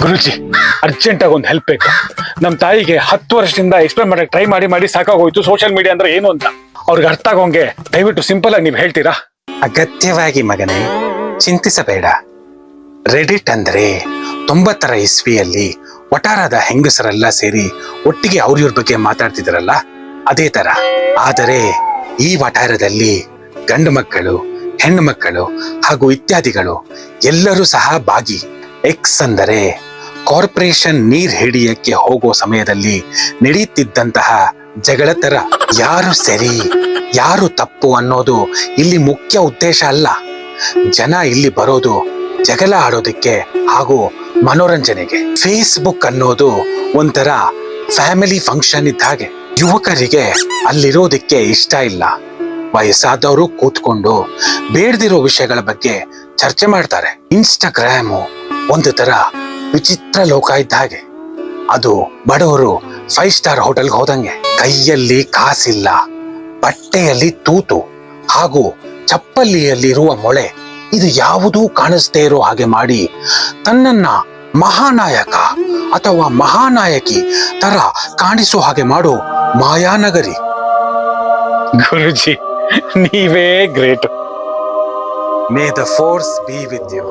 ಗುರುಜಿ, urgent ಆಗಿ ಒಂದು help ಬೇಕು. ನಮ್ಮ ತಾಯಿಗೆ 10 ವರ್ಷದಿಂದ ಎಕ್ಸ್ಪ್ಲೇನ್ ಮಾಡಕ್ಕೆ ಟ್ರೈ ಮಾಡಿ ಸಾಕಾಗೋಯ್ತು ಸೋಷಿಯಲ್ ಮೀಡಿಯಾ ಅಂದ್ರೆ ಏನು ಅಂತ. ಅವ್ರಿಗೆ ಅರ್ಥ ಆಗೋಂಗೆ ದಯವಿಟ್ಟು ಸಿಂಪಲ್ ಆಗಿ ನೀವು ಹೇಳ್ತೀರಾ? ಅಗತ್ಯವಾಗಿ ಮಗನೇ, ಚಿಂತಿಸಬೇಡ. ರೆಡಿಟ್ ಅಂದ್ರೆ 90ರ ಇಸ್ವಿಯಲ್ಲಿ ವಟಾರದ ಹೆಂಗಸರೆಲ್ಲ ಸೇರಿ ಒಟ್ಟಿಗೆ ಅವ್ರ ಬಗ್ಗೆ ಮಾತಾಡ್ತಿದ್ರಲ್ಲ, ಅದೇ ತರ. ಆದರೆ ಈ ವಟಾರದಲ್ಲಿ ಗಂಡು ಮಕ್ಕಳು, ಹೆಣ್ಣು ಮಕ್ಕಳು ಹಾಗೂ ಇತ್ಯಾದಿಗಳು ಎಲ್ಲರೂ ಸಹ ಭಾಗಿ. ಎಕ್ಸ್ ಅಂದರೆ ಕಾರ್ಪೊರೇಷನ್ ನೀರ್ ಹಿಡಿಯಕ್ಕೆ ಹೋಗೋ ಸಮಯದಲ್ಲಿ ನಡೆಯುತ್ತಿದ್ದಂತಹ ಜಗಳ ತರ. ಯಾರು ಸರಿ ಯಾರು ತಪ್ಪು ಅನ್ನೋದು ಇಲ್ಲಿ ಮುಖ್ಯ ಉದ್ದೇಶ ಅಲ್ಲ. ಜನ ಇಲ್ಲಿ ಬರೋದು ಜಗಳ ಆಡೋದಕ್ಕೆ ಹಾಗೂ ಮನೋರಂಜನೆಗೆ. ಫೇಸ್ಬುಕ್ ಅನ್ನೋದು ಒಂಥರ ಫ್ಯಾಮಿಲಿ ಫಂಕ್ಷನ್ ಇದ್ದ ಹಾಗೆ. ಯುವಕರಿಗೆ ಅಲ್ಲಿರೋದಕ್ಕೆ ಇಷ್ಟ ಇಲ್ಲ. ವಯಸ್ಸಾದವರು ಕೂತ್ಕೊಂಡು ಬೇಡದಿರೋ ವಿಷಯಗಳ ಬಗ್ಗೆ ಚರ್ಚೆ ಮಾಡ್ತಾರೆ. ಇನ್ಸ್ಟಾಗ್ರಾಮು ಒಂದು ತರ ವಿಚಿತ್ರ ಲೋಕ ಇದ್ದ ಹಾಗೆ. ಅದು ಬಡವರು 5 ಸ್ಟಾರ್ ಹೋಟೆಲ್ಗೆ ಹೋದಂಗೆ. ಕೈಯಲ್ಲಿ ಕಾಸಿಲ್ಲ, ಬಟ್ಟೆಯಲ್ಲಿ ತೂತು ಹಾಗೂ ಚಪ್ಪಲಿಯಲ್ಲಿರುವ ಮೊಳೆ, ಇದು ಯಾವುದೂ ಕಾಣಿಸ್ದೇ ಇರೋ ಹಾಗೆ ಮಾಡಿ ತನ್ನನ್ನ ಮಹಾನಾಯಕ ಅಥವಾ ಮಹಾನಾಯಕಿ ತರ ಕಾಣಿಸೋ ಹಾಗೆ ಮಾಡೋ ಮಾಯಾನಗರಿ. ಗುರುಜಿ, ನೀವೇ great. May the force be with you.